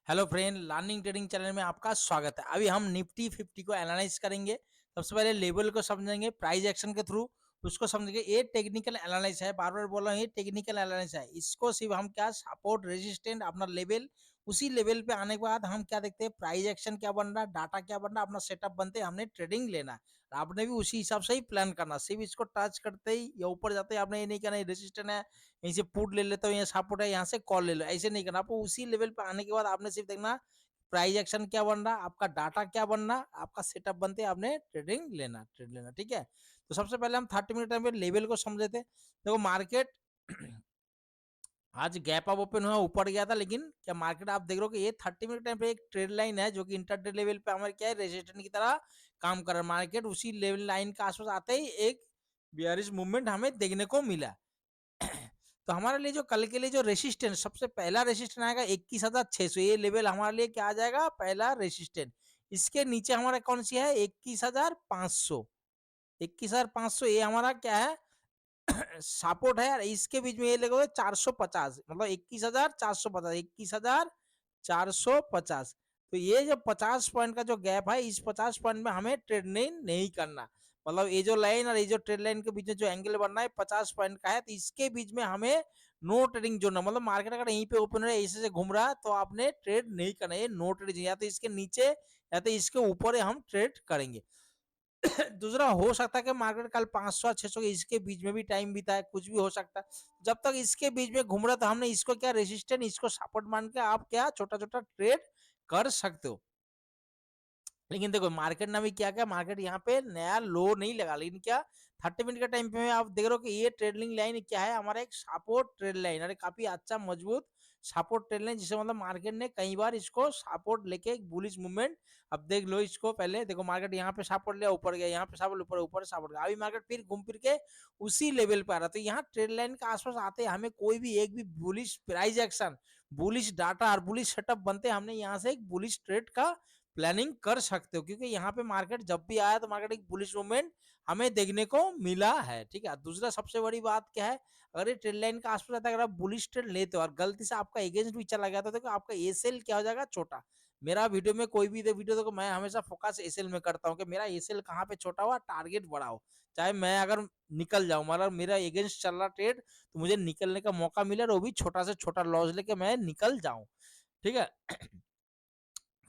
Hello friend, learning trading channel में आपका स्वागत है। अभी हम निफ्टी 50 को एनालाइज करेंगे। सबसे पहले लेवल को समझेंगे प्राइस एक्शन के थ्रू, उसको समझेंगे। ये टेक्निकल एनालिसिस है, बार बार बोल रहा हूँ, ये टेक्निकल एनालिसिस है। इसको सिर्फ हम क्या सपोर्ट रेजिस्टेंट अपना लेवल, उसी लेवल पे आने के बाद हम क्या देखते हैं, प्राइस एक्शन क्या बन रहा है, डाटा क्या बन रहा है, अपना सेटअप बनते हैं, हमने ट्रेडिंग लेना है। आपने भी उसी हिसाब से ही प्लान करना। सिर्फ इसको टच करते ही या ऊपर जाते ही आपने ये नहीं करना रेजिस्टेंट है, यहीं से पुट ले लेता हूँ, यहाँ सपोर्ट है, यहाँ से कॉल ले लो, ऐसे नहीं करना। आपको उसी लेवल पे आने के बाद आपने सिर्फ देखना प्राइस एक्शन क्या बन रहा, आपका डाटा क्या बन रहा, आपका सेटअप बनते आपने ट्रेड लेना। ठीक है, तो सबसे पहले हम 30 मिनट टाइम पे लेवल को समझ लेते। देखो मार्केट आज गैप अप ओपन हुआ, ऊपर गया था, लेकिन क्या मार्केट आप देख रहे हो कि ये 30 मिनट टाइम पे एक ट्रेड लाइन है जो कि इंटरडे लेवल पे हमारे क्या है, रेजिस्टेंस की तरह काम कर रहा है। मार्केट उसी लेवल लाइन के आसपास आते ही एक बियरिश मूवमेंट हमें देखने को मिला। तो हमारे लिए जो कल के लिए जो रेसिस्टेंस, सबसे पहला रेसिस्टेंस आएगा 21,600। ये लेवल हमारे लिए क्या आ जाएगा, पहला रेसिस्टेंस। इसके नीचे हमारा कौन सी है, 21,500। 21,500 ये हमारा क्या है, सपोर्ट है। इसके बीच में ये लगोगे 450, मतलब 21,450, 21,450। तो ये जो 50 पॉइंट का जो गैप है, इस 50 पॉइंट में हमें ट्रेड नहीं करना। मतलब ये जो लाइन और ये जो ट्रेड लाइन के बीच में जो एंगल बनना है 50 पॉइंट का है, तो इसके बीच में हमें नो ट्रेडिंग जोन है। मतलब मार्केट अगर यहीं पे ओपन है, ऐसे से घूम रहा है, तो आपने ट्रेड नहीं करना। ये नो ट्रेडिंग, या तो इसके नीचे या तो इसके ऊपर हम ट्रेड करेंगे। दूसरा, हो सकता है कि मार्केट कल 500 600 के इसके बीच में भी टाइम बीता है, कुछ भी हो सकता है। जब तक इसके बीच में घूम रहा था, हमने इसको क्या रेजिस्टेंस, इसको सपोर्ट मान के आप क्या छोटा छोटा ट्रेड कर सकते हो। लेकिन देखो मार्केट ने भी क्या किया, मार्केट यहाँ पे नया लो नहीं लगा, लेकिन क्या 30 मिनट का टाइम पे आप देख रहे हो कि ये ट्रेडिंग लाइन क्या है, हमारा एक सपोर्ट ट्रेड लाइन, अरे काफी अच्छा मजबूत सपोर्ट ट्रेड लाइन, जिसे मतलब मार्केट ने कई बार इसको सपोर्ट लेके एक बुलिश मूवमेंट। अब देख लो इसको, पहले देखो मार्केट यहाँ पे सपोर्ट लिया, ऊपर गया, यहाँ पे सपोर्ट, ऊपर ऊपर सपोर्ट गया, अभी मार्केट फिर घूम फिर के उसी लेवल पे आ रहा। तो यहाँ ट्रेड लाइन के आसपास आते हमें कोई भी एक भी bullish price action, bullish data और बुलिश सेटअप बनते, हमने यहाँ से एक बुलिश ट्रेड का प्लानिंग कर सकते हो। क्योंकि यहाँ पे मार्केट जब भी आया तो मार्केट एक बुलिश मूवमेंट हमें देखने को मिला है। ठीक है, दूसरा सबसे बड़ी बात क्या है, अगर ये ट्रेड लाइन का आसपास रहता है, अगर आप बुलिश ट्रेड लेते हो और गलती से आपका अगेंस्ट भी चला गया, तो देखो आपका एसएल क्या हो जाएगा, छोटा। मेरा वीडियो में कोई भी वीडियो देखो, मैं हमेशा फोकस एसएल में करता हूँ कि मेरा एसएल कहाँ पे छोटा हुआ, टारगेट बड़ा हो। चाहे मैं अगर निकल जाऊं, मतलब मेरा अगेंस्ट चल रहा ट्रेड, तो मुझे निकलने का मौका मिले और वो भी छोटा से छोटा लॉस लेके मैं निकल जाऊं। ठीक है।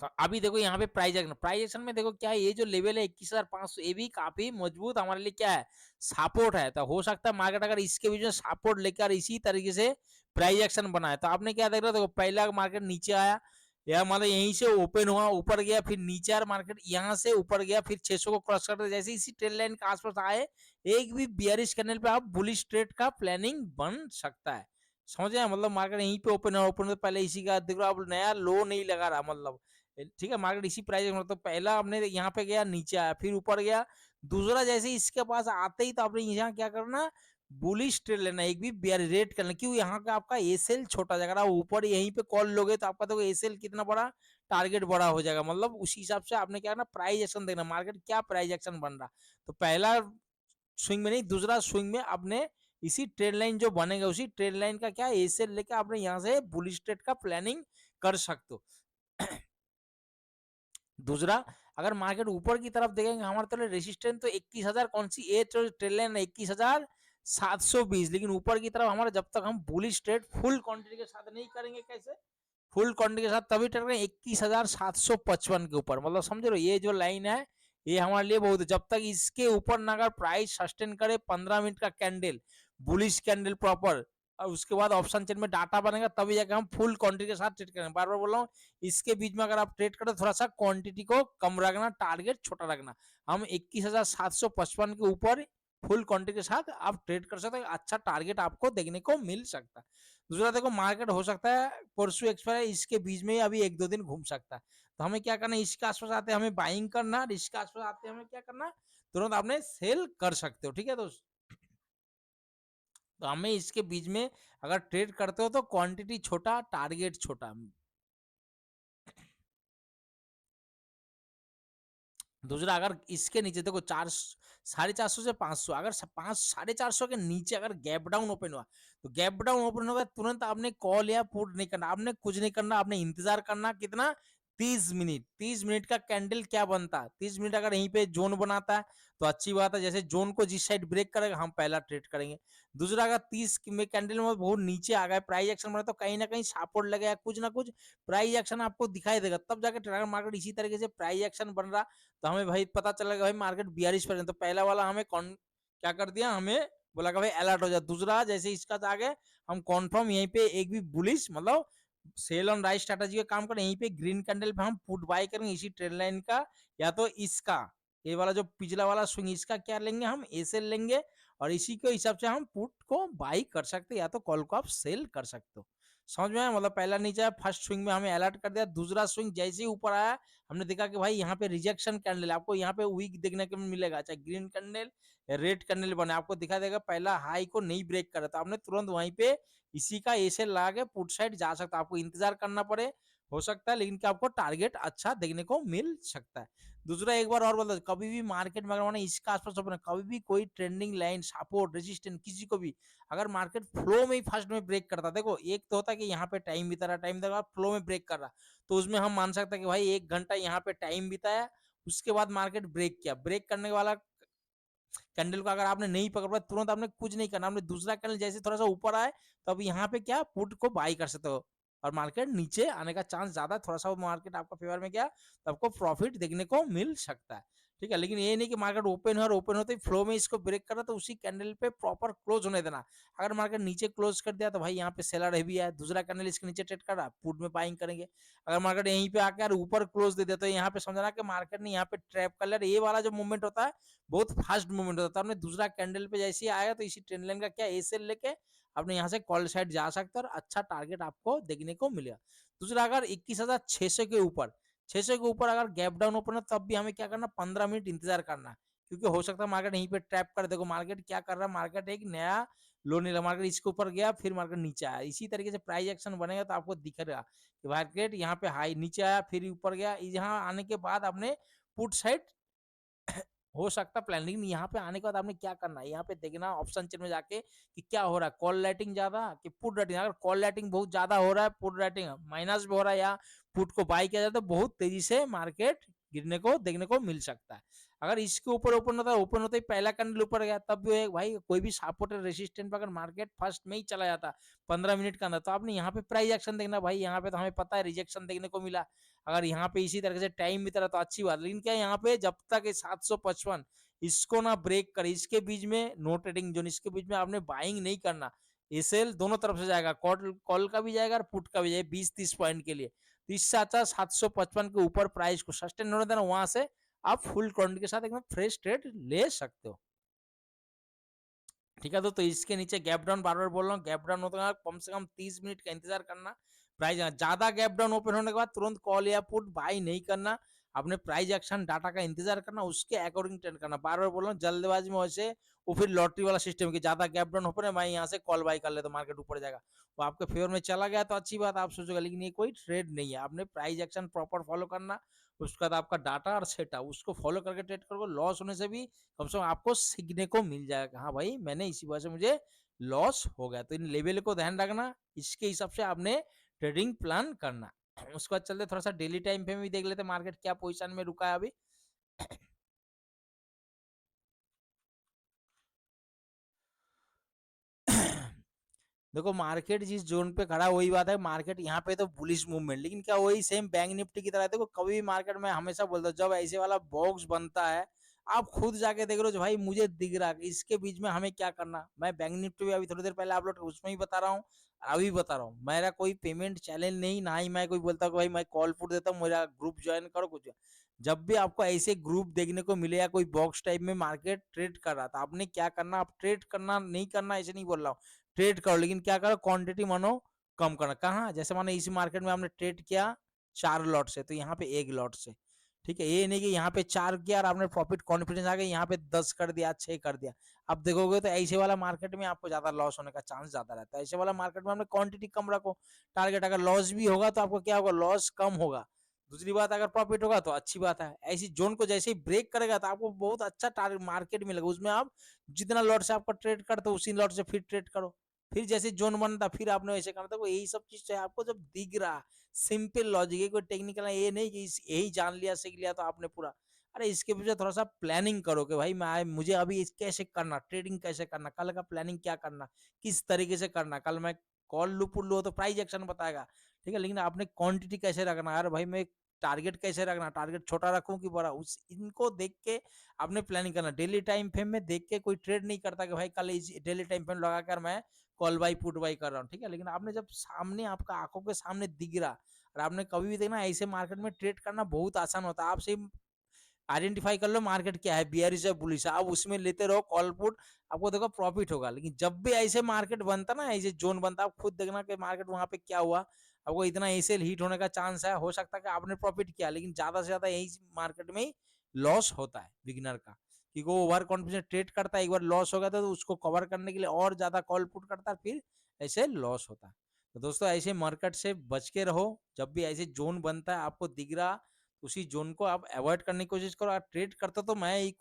तो अभी देखो यहाँ पे प्राइस एक्शन में देखो क्या है, ये जो लेवल है 21,500, ये भी काफी मजबूत हमारे लिए क्या है, सपोर्ट है। तो हो सकता है मार्केट अगर इसके बीच में सपोर्ट लेकर इसी तरीके से प्राइस एक्शन बनाए, तो आपने क्या देख रहा, देखो पहला मार्केट नीचे आया, या मतलब यहीं से ओपन हुआ, ऊपर गया, फिर नीचे आ मार्केट, यहाँ से ऊपर गया, फिर 600 को क्रॉस करते जैसे इसी ट्रेड लाइन के आसपास आए, एक भी बियरिश कैंडल पे आप बुलिश ट्रेड का प्लानिंग बन सकता है। समझ रहे हैं, मतलब मार्केट यहीं पे ओपन है, ओपन पहले इसी का देख रहा, अब नया लो नहीं लगा रहा, मतलब ठीक है, मार्केट इसी प्राइस में, तो पहला आपने यहाँ पे गया, नीचे आया, फिर ऊपर गया। दूसरा, जैसे इसके पास आते ही तो आपने यहाँ क्या करना, बुलिश ट्रेड लेना, एक भी बेयर रेट करना। क्यों, यहाँ का आपका एसएल छोटा जाएगा, आप ऊपर यहीं पे कॉल लोगे तो आपका तो एसएल कितना बड़ा, टारगेट बड़ा हो जाएगा। मतलब उसी हिसाब से आपने क्या करना, प्राइस एक्शन देखना, मार्केट क्या प्राइस एक्शन बन रहा। तो पहला स्विंग में नहीं, दूसरा स्विंग में आपने इसी ट्रेड लाइन जो बनेगा, उसी ट्रेड लाइन का क्या एसएल लेके आपने यहाँ से बुलिश ट्रेड का प्लानिंग कर सकते हो। दूसरा, अगर मार्केट ऊपर की तरफ देखेंगे, हमारे तो रेसिस्टेंस तो 21,000, कौन सी ए ट्रेड लाइन 21,720, लेकिन ऊपर की तरफ हमारा, जब तक हम बुलिश ट्रेड फुल क्वांटिटी के साथ नहीं करेंगे, कैसे फुल क्वांटिटी के साथ, तभी ट्रेड करेंगे 21,755 के ऊपर। मतलब समझ लो ये जो लाइन है, ये हमारे लिए बहुत, जब तक इसके ऊपर ना अगर प्राइस सस्टेन करे 15 मिनट का कैंडल, बुलिश कैंडल प्रॉपर, और उसके बाद ऑप्शन चेन में डाटा बनेगा, तभी जाकर हम फुल क्वांटिटी के साथ ट्रेड करेंगे। बार बार बोल रहा हूँ, इसके बीच में अगर आप ट्रेड करो, थोड़ा सा क्वांटिटी को कम रखना, टारगेट छोटा रखना। हम 21,755 के ऊपर फुल क्वांटिटी के साथ आप ट्रेड कर सकते हैं, अच्छा टारगेट आपको देखने को मिल सकता है। दूसरा, देखो मार्केट हो सकता है परसों एक्सपायर, इसके बीच में अभी एक दो दिन घूम सकता है, तो हमें क्या करना है, इसके आसपास आते हैं हमें बाइंग करना, इसके आसपास आते हैं हमें क्या करना, तुरंत आपने सेल कर सकते हो। ठीक है दोस्त, तो हमें इसके बीच में अगर ट्रेड करते हो तो क्वांटिटी छोटा, टारगेट छोटा। दूसरा अगर इसके नीचे देखो 400 से 500, अगर 500 के नीचे अगर गैप डाउन ओपन हुआ, तो गैप डाउन ओपन होगा तुरंत आपने कॉल या पुट नहीं करना, आपने कुछ नहीं करना, आपने इंतजार करना कितना, 30 मिनट। 30 मिनट का कैंडल क्या बनता है, 30 मिनट अगर यहीं पे जोन बनाता है तो अच्छी बात है, जैसे जोन को जिस साइड ब्रेक करेगा हम पहला ट्रेड करेंगे। दूसरा अगर 30 में कैंडल में बहुत नीचे आ गया, प्राइस एक्शन बना, तो कहीं ना कहीं सपोर्ट लगेगा, कुछ ना कुछ प्राइस एक्शन आपको दिखाई देगा, तब जाके ट्रेडर मार्केट इसी तरीके से प्राइस एक्शन बन रहा, तो हमें भाई पता चला भाई मार्केट 42%, तो पहला वाला हमें कौन क्या कर दिया, हमें बोला कि भाई अलर्ट हो जाए। दूसरा जैसे इसका आगे हम कॉन्फर्म यहीं पे एक भी बुलिश मतलब सेल ऑन राइट स्ट्रेटजी का काम करें, यहीं पे ग्रीन कैंडल पे हम पुट बाय करेंगे इसी ट्रेड लाइन का, या तो इसका ये वाला जो पिछला वाला स्विंग इसका क्या लेंगे, हम एसेल लेंगे, और इसी के हिसाब से हम पुट को बाई कर सकते हैं या तो कॉल को आप सेल कर सकते हो। समझ में आया, मतलब पहला नीचे आया, फर्स्ट स्विंग में हमें अलर्ट कर दिया, दूसरा स्विंग जैसे ही ऊपर आया हमने देखा कि भाई यहाँ पे रिजेक्शन कैंडल, आपको यहाँ पे वीक देखने को मिलेगा, चाहे ग्रीन कैंडल या रेड कैंडल बने, आपको दिखा देगा पहला हाई को नहीं ब्रेक करा, तो आपने तुरंत वहीं पे इसी का ऐसे ला के पुट साइड जा सकता है, आपको इंतजार करना पड़े हो सकता है, लेकिन क्या आपको टारगेट अच्छा देखने को मिल सकता है। दूसरा एक बार और बता, कभी भी मार्केट में अगर मैंने इसका आसपास अपना कभी भी कोई ट्रेंडिंग लाइन सपोर्ट रेजिस्टेंस किसी को भी अगर मार्केट फ्लो में ही फर्स्ट में ब्रेक करता, देखो एक तो होता है कि यहाँ पे टाइम बीता रहा, टाइम देखा फ्लो में ब्रेक कर रहा, तो उसमें हम मान सकते हैं कि भाई 1 घंटा यहाँ पे टाइम बिताया, उसके बाद मार्केट ब्रेक किया, ब्रेक करने वाला कैंडल को अगर आपने नहीं पकड़ पाया तुरंत आपने कुछ नहीं करना, आपने दूसरा कैंडल जैसे थोड़ा सा ऊपर आए तो अब यहाँ पे क्या पुट को बाई कर सकते हो, और मार्केट नीचे आने का चांस ज्यादा, थोड़ा सा मार्केट आपका फेवर में गया तो आपको प्रॉफिट देखने को मिल सकता है। ठीक है, लेकिन ये नहीं कि मार्केट ओपन हो और ओपन होते ही फ्लो में इसको ब्रेक करा तो उसी कैंडल पे प्रॉपर क्लोज होने देना। अगर मार्केट नीचे क्लोज कर दिया तो भाई यहाँ पे सेलर हैवी है, दूसरा कैंडल इसके नीचे ट्रेड कर रहा, पुट में बाइंग करेंगे। अगर मार्केट यहीं पे आकर ऊपर क्लोज दे दिया तो यहाँ पे समझना कि मार्केट ने यहाँ पे ट्रैप कर लिया, ये वाला जो मूवमेंट होता है बहुत फास्ट मूवमेंट होता है, आपने दूसरा कैंडल पे जैसे ही आया तो इसी ट्रेंड लाइन का क्या एसेल लेके आपने यहाँ से कॉल साइड जा सकते हो और अच्छा टारगेट आपको देखने को मिलेगा। दूसरा अगर 21,600 के ऊपर 600 के ऊपर अगर गैप डाउन ओपन है तब भी हमें क्या करना, 15 मिनट इंतजार करना, क्योंकि हो सकता है मार्केट यहीं पे ट्रैप कर, देखो मार्केट क्या कर रहा है, मार्केट एक नया लो नहीं, मार्केट इसके ऊपर गया फिर मार्केट नीचे आया, इसी तरीके से प्राइस एक्शन बनेगा तो आपको दिखेगा कि मार्केट यहाँ पे हाई नीचे आया फिर ऊपर गया, यहाँ आने के बाद आपने पुट साइड हो सकता प्लान, लेकिन यहाँ पे आने के बाद आपने क्या करना है, यहाँ पे देखना ऑप्शन चेन में जाके कि क्या हो रहा है, कॉल राइटिंग ज्यादा कि पुट राइटिंग, अगर कॉल राइटिंग बहुत ज्यादा हो रहा है, पुट राइटिंग माइनस में हो रहा है, या पुट को बाई किया जाए तो बहुत तेजी से मार्केट गिरने को देखने को मिल सकता है। अगर इसके ऊपर ओपन होता है, ओपन होते ही पहला कैंडल ऊपर गया, तब भी भाई कोई भी सपोर्ट रेसिस्टेंट पर अगर मार्केट फर्स्ट में ही चला जाता 15 मिनट के अंदर, तो आपने यहाँ पे प्राइस एक्शन देखना, भाई यहाँ पे तो हमें पता है रिजेक्शन देखने को मिला, अगर यहाँ पे इसी तरह से टाइम भी तरह तो अच्छी बात, लेकिन क्या यहाँ पे जब तक 755 इसको ना ब्रेक करे, इसके बीच में नो ट्रेडिंग जोन, इसके बीच में आपने बाइंग नहीं करना, एसएल दोनों तरफ से जाएगा, कॉल कॉल का भी जाएगा और पुट का भी जाएगा 20-30 पॉइंट के लिए, तो इससे अच्छा 755 के ऊपर प्राइस को सस्टेन होने देना, वहां से आप फुल क्वांटिटी के साथ एकदम फ्रेश ट्रेड ले सकते हो। ठीक है, तो इसके नीचे गैप डाउन बार बार बोल रहा हूँ, गैप डाउन होता है कम से कम 30 मिनट का इंतजार करना, प्राइस ज्यादा गैप डाउन ओपन होने के बाद तुरंत कॉल या पुट बाई नहीं करना, अपने प्राइस एक्शन डाटा का इंतजार करना, उसके अकॉर्डिंग ट्रेड करना, बार बार बोल रहा हूँ जल्दबाजी में वैसे वो फिर लॉटरी वाला सिस्टम की ज्यादा गैप डाउन ओपन है मैं यहाँ से कॉल बाई कर ले तो मार्केट ऊपर जाएगा, वो आपके फेवर में चला गया तो अच्छी बात आप सोचोगे, लेकिन ये कोई ट्रेड नहीं है, आपने प्राइस एक्शन प्रॉपर फॉलो करना, उसके बाद आपका डाटा और सेटअप उसको फॉलो करके ट्रेड करोगे, लॉस होने से भी कम से कम आपको सीखने को मिल जाएगा, हाँ भाई मैंने इसी वजह से मुझे लॉस हो गया, तो इन लेवल को ध्यान रखना, इसके हिसाब से आपने ट्रेडिंग प्लान करना। उसके बाद चलते थोड़ा सा डेली टाइम पे भी देख लेते मार्केट क्या पोजीशन में रुका है अभी। देखो मार्केट जिस जोन पे खड़ा वही बात है, मार्केट यहाँ पे तो बुलिश मूवमेंट, लेकिन क्या वही सेम बैंक निफ्टी की तरह है, देखो कभी भी मार्केट में हमेशा बोलता हूँ जब ऐसे वाला बॉक्स बनता है आप खुद जाके देख लो भाई मुझे दिख रहा है इसके बीच में हमें क्या करना, मैं बैंक निफ्टी भी अभी थोड़ी देर पहले अपलोड उसमें ही बता रहा हूँ, अभी बता रहा हूँ, मेरा कोई पेमेंट चैलेंज नहीं, ना ही मैं कोई बोलता हूँ भाई मैं कॉल पुट देता हूँ मेरा ग्रुप ज्वाइन करो कुछ, जब भी आपको ऐसे ग्रुप देखने को मिले या कोई बॉक्स टाइप में मार्केट ट्रेड कर रहा था आपने क्या करना, आप ट्रेड करना नहीं करना ऐसे नहीं बोल रहा हूँ, ट्रेड करो लेकिन क्या करो क्वांटिटी मानो कम करना, कहाँ जैसे मानो इसी मार्केट में हमने ट्रेड किया 4 लॉट से तो यहाँ पे 1 लॉट से, ठीक है, ये नहीं कि यहाँ पे 4 किया और आपने प्रॉफिट कॉन्फिडेंस आ गया यहाँ पे 10 कर दिया 6 कर दिया, अब देखोगे तो ऐसे वाला मार्केट में आपको ज्यादा लॉस होने का चांस ज्यादा रहता है, ऐसे वाला मार्केट में हमने क्वांटिटी कम रखो, टारगेट अगर लॉस भी होगा तो आपको क्या होगा लॉस कम होगा, दूसरी बात, अगर प्रॉफिट होगा तो अच्छी बात है। ऐसी जोन को जैसे ही ब्रेक करेगा तो आपको बहुत अच्छा टारगेट मार्केट मिलेगा, उसमें आप जितना लॉट से आपका ट्रेड करते हो उसी लॉट से फिर ट्रेड करो, फिर जैसे जोन बनता फिर आपने वैसे करना था। यही सब चीज है आपको जब दिख रहा, सिंपल लॉजिक है, कोई टेक्निकल है, ये नहीं कि यही जान लिया सीख लिया तो आपने पूरा। अरे इसके पीछे थोड़ा सा प्लानिंग करो कि भाई मैं मुझे अभी कैसे करना, ट्रेडिंग कैसे करना, कल का प्लानिंग क्या करना, किस तरीके से करना, कल मैं कॉल लू पुल लू तो प्राइस एक्शन बताएगा, ठीक है, लेकिन आपने क्वांटिटी कैसे रखना है, अरे भाई मैं टारगेट कैसे रखना, टारगेट छोटा रखूं कि बड़ा, उस इनको देख के आपने प्लानिंग करना। डेली टाइम फ्रेम में देख के कोई ट्रेड नहीं करता कि भाई कल डेली टाइम फ्रेम लगाकर मैं कॉल बाई पुट बाई कर रहा हूँ, ठीक है, लेकिन आपने जब सामने आपका आंखों के सामने दिख रहा, और आपने कभी भी देखना ऐसे मार्केट में ट्रेड करना बहुत आसान होता है। आप सिर्फ आइडेंटिफाई कर लो मार्केट क्या है, बियरिश है बुलिश है, आप उसमें लेते रहो कॉल पुट, आपको देखो प्रॉफिट होगा। लेकिन जब भी ऐसे मार्केट बनता ना, ऐसे जोन बनता, आप खुद देखना कि मार्केट वहां पे क्या हुआ, आपको इतना ऐसे हिट होने का चांस है, हो सकता है कि आपने प्रॉफिट किया, लेकिन ज्यादा से ज्यादा यही मार्केट में ही लॉस होता है बिगिनर का, क्योंकि वो ओवर कॉन्फिडेंस ट्रेड करता है, एक बार लॉस हो गया तो उसको कवर करने के लिए और ज्यादा कॉल पुट करता है, फिर ऐसे लॉस होता है। तो दोस्तों ऐसे मार्केट से बच के रहो, जब भी ऐसे जोन बनता है आपको दिख रहा, उसी जोन को आप अवॉइड करने की कोशिश करो। आप ट्रेड करते हो तो मैं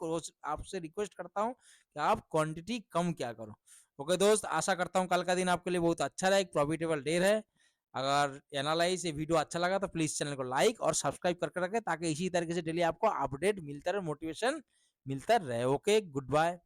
आपसे रिक्वेस्ट करता हूँ कि आप क्वांटिटी कम क्या करो। ओके दोस्त, आशा करता हूँ कल का दिन आपके लिए बहुत अच्छा रहा, एक प्रॉफिटेबल डे है। अगर एनालाइज ये वीडियो अच्छा लगा तो प्लीज चैनल को लाइक और सब्सक्राइब करके रखें, ताकि इसी तरीके से डेली आपको अपडेट मिलता रहे, मोटिवेशन मिलता रहे। Okay, good bye.